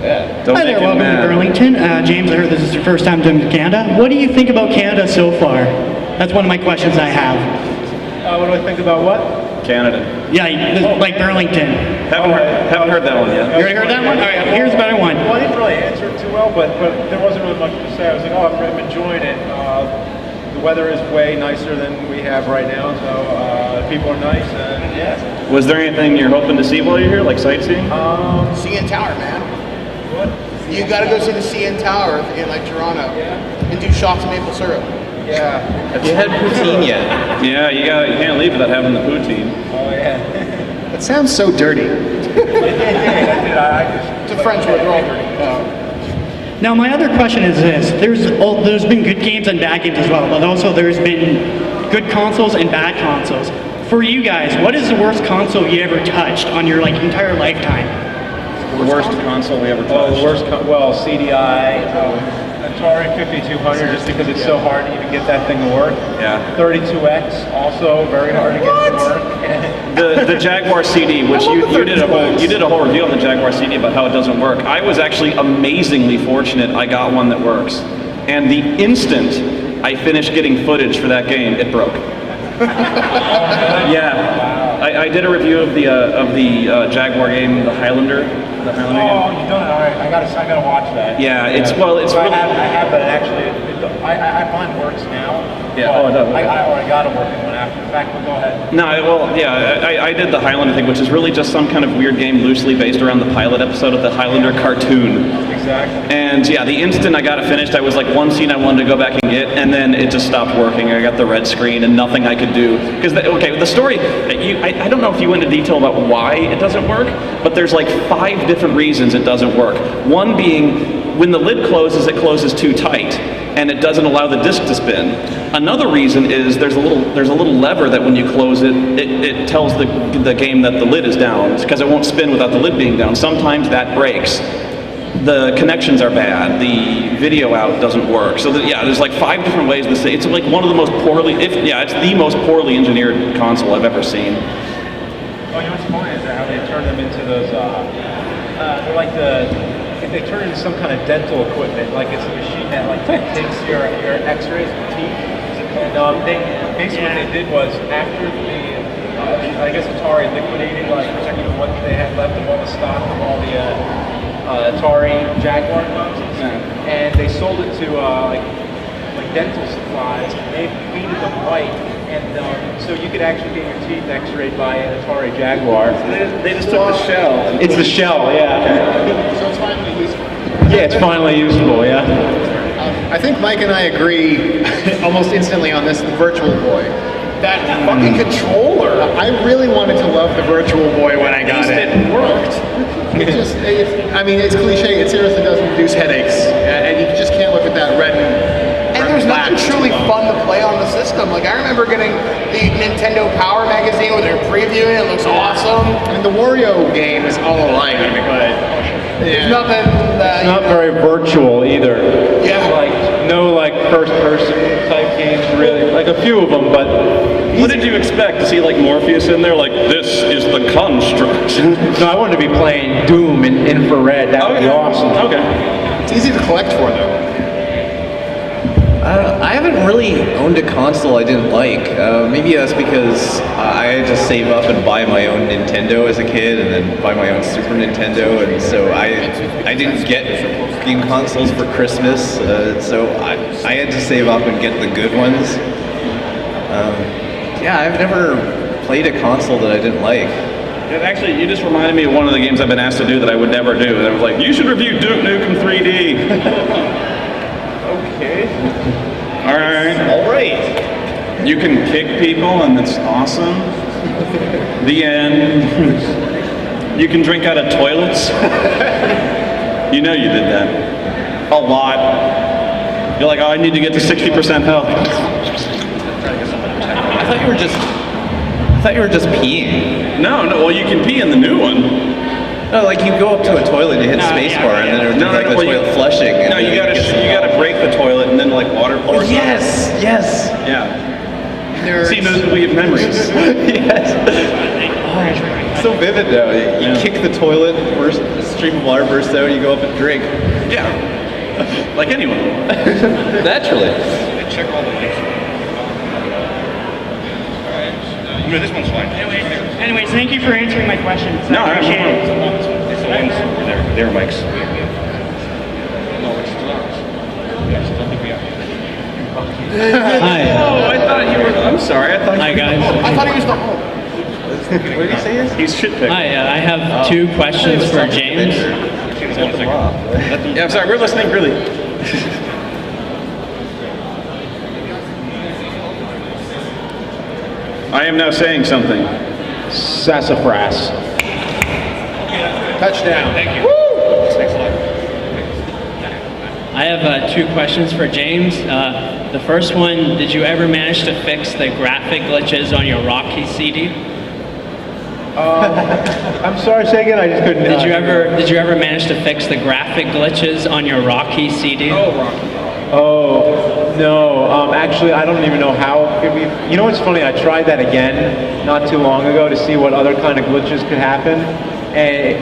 Yeah. Hi there, welcome to Burlington. James, I heard this is your first time doing Canada. What do you think about Canada so far? That's one of my questions I have. What do I think about what? Canada. Yeah, like Burlington. Haven't heard that one yet. You already heard that one? All right, here's a better one. Well, I didn't really answer it too well, but there wasn't really much to say. I was like, oh, I'm enjoying it. The weather is way nicer than we have right now, so people are nice, and yeah. Was there anything you're hoping to see while you're here, like sightseeing? CN Tower, man. What? You gotta go see the CN Tower in like Toronto and do shots of maple syrup. Yeah. Have you had poutine yet? Yeah, you can't leave without having the poutine. Oh, yeah. That sounds so dirty. It's a French word, they're all dirty. Now, my other question is this. There's been good games and bad games as well, but also there's been good consoles and bad consoles. For you guys, what is the worst console you ever touched on your entire lifetime? The worst console we ever touched. Oh, the worst, CDI, Atari 5200, just because it's so hard to even get that thing to work. Yeah. 32X, also very hard to get to work. the Jaguar CD, which you did a whole review on the Jaguar CD about how it doesn't work. I was actually amazingly fortunate I got one that works. And the instant I finished getting footage for that game, it broke. Yeah, I did a review of the Jaguar game, the Highlander. Oh, you've done it. All right, I gotta watch that. Yeah, it's so really. I have, but actually, mine works now. Yeah. Oh, it does. I already got it working one after. In fact, go ahead. No, well, yeah, I did the Highlander thing, which is really just some kind of weird game loosely based around the pilot episode of the Highlander cartoon. Exactly. And yeah, the instant I got it finished, I was like one scene I wanted to go back and get, and then it just stopped working. I got the red screen and nothing I could do. Because, the story, I don't know if you went into detail about why it doesn't work, but there's like 5 different reasons it doesn't work. One being, when the lid closes, it closes too tight, and it doesn't allow the disc to spin. Another reason is there's a little lever that when you close it, it tells the game that the lid is down, because it won't spin without the lid being down. Sometimes that breaks. The connections are bad. The video out doesn't work. So there's like 5 different ways to say it's like one of the most it's the most poorly engineered console I've ever seen. Oh, you know what's funny is how they turn them into those. They're like they turn it into some kind of dental equipment. Like it's a machine that takes your X-rays and teeth. And basically what they did was after I guess Atari liquidated protecting what they had left of all the stock of all the Atari Jaguar consoles, and they sold it to like dental supplies. And they painted them white, and so you could actually get your teeth X-rayed by an Atari Jaguar. So They just took the shell. It's the shell, yeah. So it's finally useful. Yeah, it's finally usable, yeah. I think Mike and I agree almost instantly on this, the Virtual Boy. That fucking controller! I really wanted to love the Virtual Boy when I got it. It worked. It's cliche, it seriously does reduce headaches. And you just can't look at that red And there's nothing truly fun to play on the system. Like, I remember getting the Nintendo Power magazine where they're previewing it. It looks awesome. And the Wario game is all alike, but There's nothing that... It's not very virtual either. Yeah. No first-person type games really. Like a few of them, but... What did you expect to see Morpheus in there? This is the construct. No, I wanted to be playing Doom in infrared. That would be awesome. Okay. it's easy to collect for, though. I haven't really owned a console I didn't like. Maybe that's because I had to save up and buy my own Nintendo as a kid, and then buy my own Super Nintendo, and so I didn't get game consoles for Christmas, so I had to save up and get the good ones. I've never played a console that I didn't like. Actually, you just reminded me of one of the games I've been asked to do that I would never do. And I was like, you should review Duke Nukem 3D. Okay. All right. You can kick people, and it's awesome. The end. You can drink out of toilets. You know you did that. A lot. You're like, oh, I need to get to 60% health. I thought you were just peeing. No, well, you can pee in the new one. No, you go up to a toilet, you hit spacebar, and then it would do the toilet flushing. No, you gotta break the toilet, and then water pours. Oh, yes. Yeah. See, those we have memories. Yes. It's so vivid though. You kick the toilet, burst, a stream of water bursts out, you go up and drink. Yeah. Like anyone. Naturally. Check all the links. No, this one's fine. Anyways, thank you for answering my questions. No, I appreciate it. It's the ones over there, mics. No, it's still ours. Yes, I don't think we have. Hi. Oh, I thought you were. I'm sorry. I thought. Hi, guys. I thought he was the home. What did he say? He's shit picked. Hi, I have two questions for James. Yeah, I'm sorry. We're listening. Really. I am now saying something. Sassafras. Touchdown. Thank you. Thanks a lot. I have two questions for James. The first one, did you ever manage to fix the graphic glitches on your Rocky CD? I'm sorry, say again. I just couldn't. Did you ever manage to fix the graphic glitches on your Rocky CD? Oh, no. Actually, I don't even know how. You know what's funny? I tried that again not too long ago to see what other kind of glitches could happen, and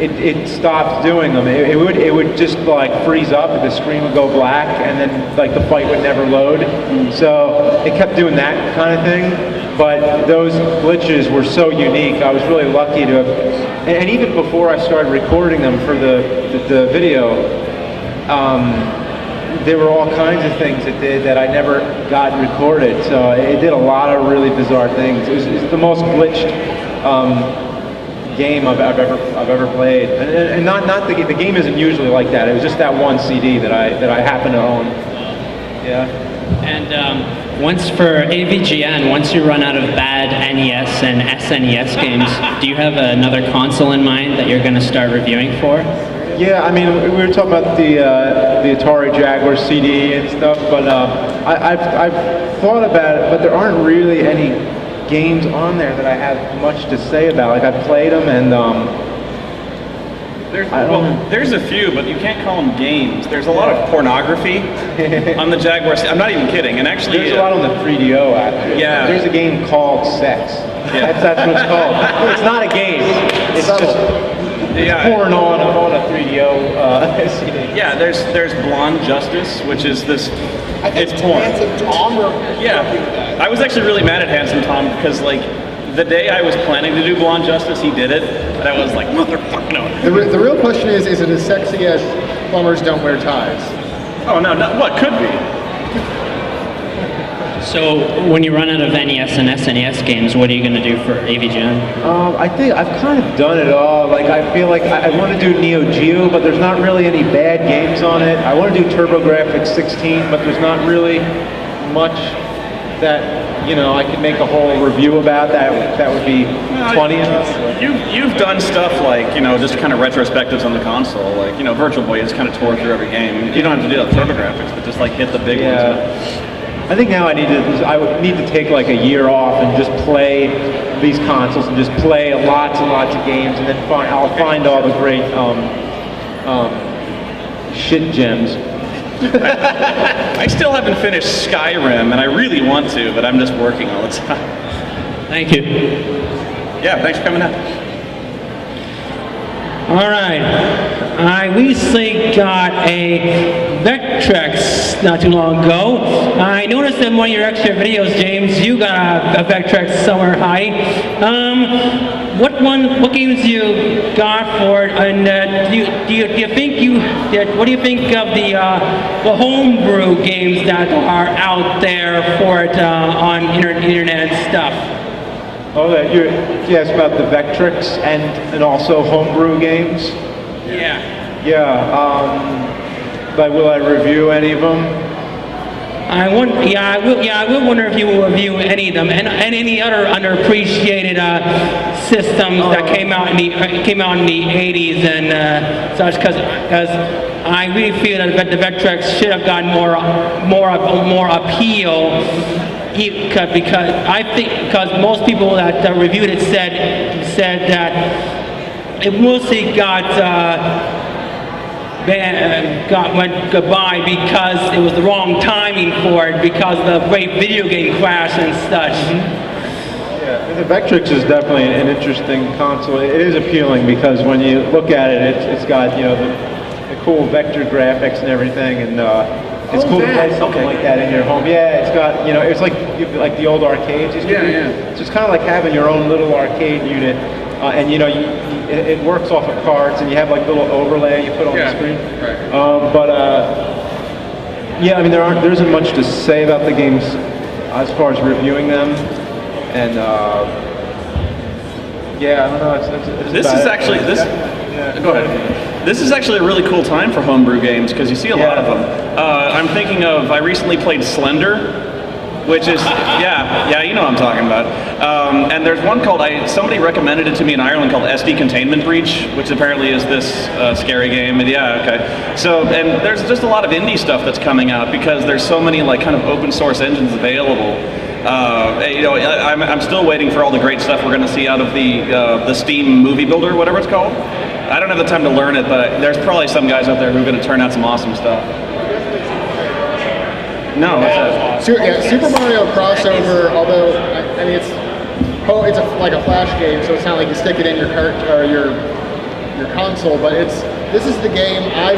it stopped doing them. It would just like freeze up, the screen would go black, and then like the fight would never load. So it kept doing that kind of thing. But those glitches were so unique. I was really lucky to have, and even before I started recording them for the video, there were all kinds of things it did that I never got recorded. So it did a lot of really bizarre things. It's the most glitched game I've ever played, and not the game isn't usually like that. It was just that one CD that I happen to own. Yeah. And once for AVGN, once you run out of bad NES and SNES games, do you have another console in mind that you're going to start reviewing for? Yeah, I mean, we were talking about the Atari Jaguar CD and stuff, but I've thought about it, but there aren't really any games on there that I have much to say about. Like, I've played them, and there's a few, but you can't call them games. There's a lot of pornography on the Jaguar. I'm not even kidding. And actually, there's a lot on the 3DO. Actually, yeah. There's a game called Sex. Yeah. That's what it's called. It's not a game. It's just. Porn on a 3DO CD. Yeah, there's Blonde Justice, which is this. It's porn. Handsome Tom or Yeah, I was actually really mad at Handsome Tom because like the day I was planning to do Blonde Justice, he did it, and I was like, motherfucker, no. The real question is it as sexy as plumbers don't wear ties? Oh no, what could be? So when you run out of NES and SNES games, what are you going to do for AVGN? I think I've kind of done it all. Like, I feel like I want to do Neo Geo, but there's not really any bad games on it. I want to do TurboGrafx 16, but there's not really much that, you know, I could make a whole review about. That would be 20. You've done stuff like, you know, just kind of retrospectives on the console. Like, you know, Virtual Boy has kind of tore through every game. You don't have to do that with TurboGrafx, but just like hit the big ones. I think now I would need to take like a year off and just play these consoles and just play lots and lots of games, and then I'll find all the great shit gems. I still haven't finished Skyrim, and I really want to, but I'm just working all the time. Thank you. Yeah, thanks for coming out. All right. I recently got a Vectrex not too long ago. I noticed in one of your extra videos, James, you got a Vectrex Summer High. What games you got for it, and what do you think of the homebrew games that are out there for it on internet and stuff? Oh, you asked about the Vectrex and also homebrew games? Yeah. Yeah. Like, will I review any of them? I will wonder if you will review any of them and any other underappreciated systems that came out in the 80s and such, because I really feel that the Vectrex should have gotten more appeal. Because most people that reviewed it said that it mostly went goodbye because it was the wrong timing for it because of the great video game crash and such. Yeah, The Vectrix is definitely an interesting console. It is appealing because when you look at it, it's got the cool vector graphics and everything, and it's cool to play something like that in your home. Yeah, it's got it's like the old arcades used to be. So it's kind of like having your own little arcade unit, and it works off of cards, and you have like little overlay you put on the screen. Right. Yeah, I mean there isn't much to say about the games as far as reviewing them, and yeah, I don't know. It's Go ahead. This is actually a really cool time for homebrew games because you see a lot of them. I'm thinking of, I recently played Slender, which is, you know what I'm talking about. And there's one called, somebody recommended it to me in Ireland called SD Containment Breach, which apparently is this scary game. And So, and there's just a lot of indie stuff that's coming out because there's so many like kind of open source engines available. I'm still waiting for all the great stuff we're going to see out of the Steam Movie Builder, whatever it's called. I don't have the time to learn it, but there's probably some guys out there who are going to turn out some awesome stuff. No, Super Mario Crossover. Although I mean it's like a flash game, so it's not like you stick it in your cart or your console. But this is the game I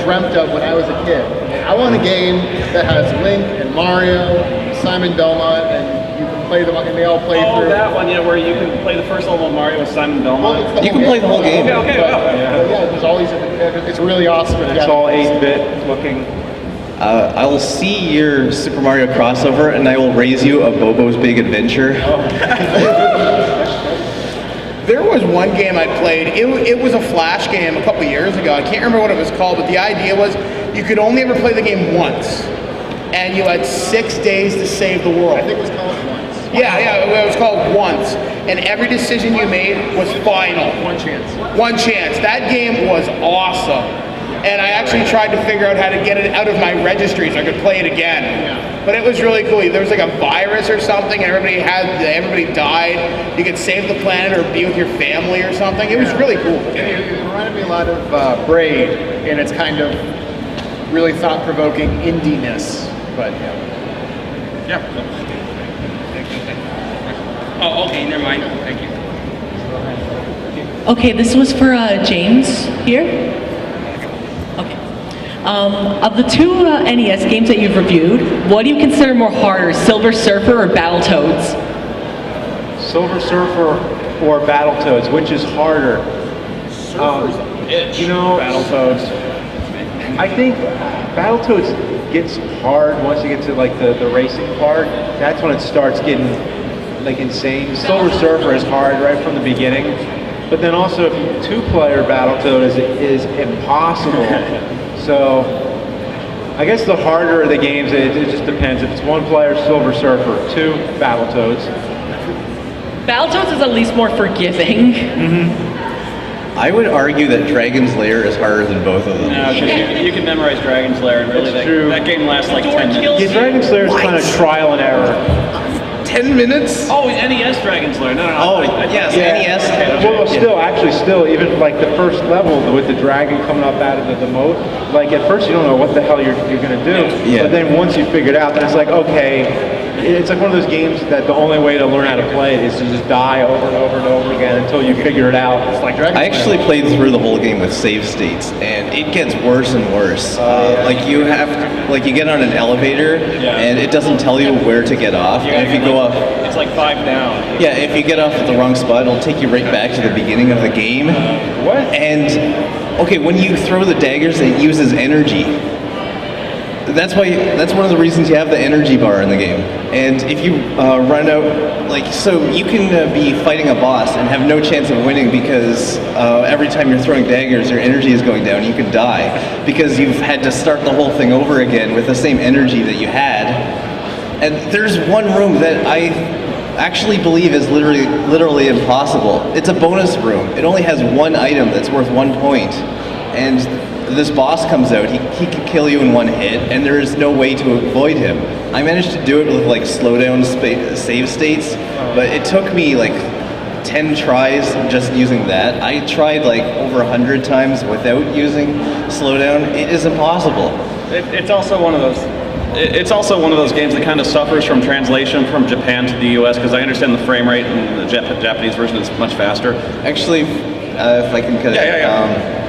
dreamt of when I was a kid. I want a game that has Link and Mario, Simon Belmont, and you can play them, and they all play through. Oh, that one, where you can play the first level of Mario with Simon Belmont. You can play the whole game. Okay, wow. Yeah, there's all these different characters. It's really awesome. It's all 8-bit looking. I will see your Super Mario crossover, and I will raise you a Bobo's Big Adventure. There was one game I played. It was a flash game a couple years ago. I can't remember what it was called, but the idea was you could only ever play the game once, and you had 6 days to save the world. I think it was called Once. Yeah, it was called Once, and every decision you made was final. One chance. One chance. That game was awesome, and I actually tried to figure out how to get it out of my registry so I could play it again. Yeah. But it was really cool. There was like a virus or something, and everybody died. You could save the planet or be with your family or something. It was really cool. It reminded me a lot of Braid in its kind of really thought-provoking indiness. But Yeah. Oh, okay, never mind. Thank you. Okay, this was for James here. Okay. Of the two NES games that you've reviewed, what do you consider more harder, Silver Surfer or Battletoads? Silver Surfer or Battletoads, which is harder? Battletoads. I think Battletoads gets hard once you get to like the racing part. That's when it starts getting like insane. Silver Surfer is hard right from the beginning, but then also if you two-player Battletoad is impossible. So I guess the harder the games, it just depends. If it's one player, Silver Surfer. Two, Battletoads. Battletoads is at least more forgiving. Mm-hmm. I would argue that Dragon's Lair is harder than both of them. No, because you can memorize Dragon's Lair, and really that game lasts like 10 minutes. Yeah, Dragon's Lair is kind of trial and error. 10 minutes? Oh, NES Dragon's Lair. No. Yes, NES. Well, still, even like the first level with the dragon coming up out of the moat, like at first you don't know what the hell you're going to do. Yeah. But then once you figure it out, then it's like, okay, it's like one of those games that the only way to learn how to play it is to just die over and over and over again until you figure it out. It's like Dragon's I actually played through the whole game with save states, and it gets worse and worse. Like you get on an elevator, and it doesn't tell you where to get off. And if you go up, it's like 5 down. Yeah, if you get off at the wrong spot, it'll take you right back to the beginning of the game. What? And okay, when you throw the daggers, it uses energy. That's one of the reasons you have the energy bar in the game. And if you run out, so you can be fighting a boss and have no chance of winning because every time you're throwing daggers, your energy is going down. You could die because you've had to start the whole thing over again with the same energy that you had. And there's one room that I actually believe is literally impossible. It's a bonus room. It only has one item that's worth 1 point. And this boss comes out, he can kill you in one hit, and there is no way to avoid him. I managed to do it with like slowdown save states, but it took me like 10 tries just using that. I tried like over 100 times without using slowdown. It is impossible. It's also one of those it's also one of those games that kind of suffers from translation from Japan to the US, because I understand the frame rate and the Japanese version is much faster. Actually, if I can cut it. Yeah.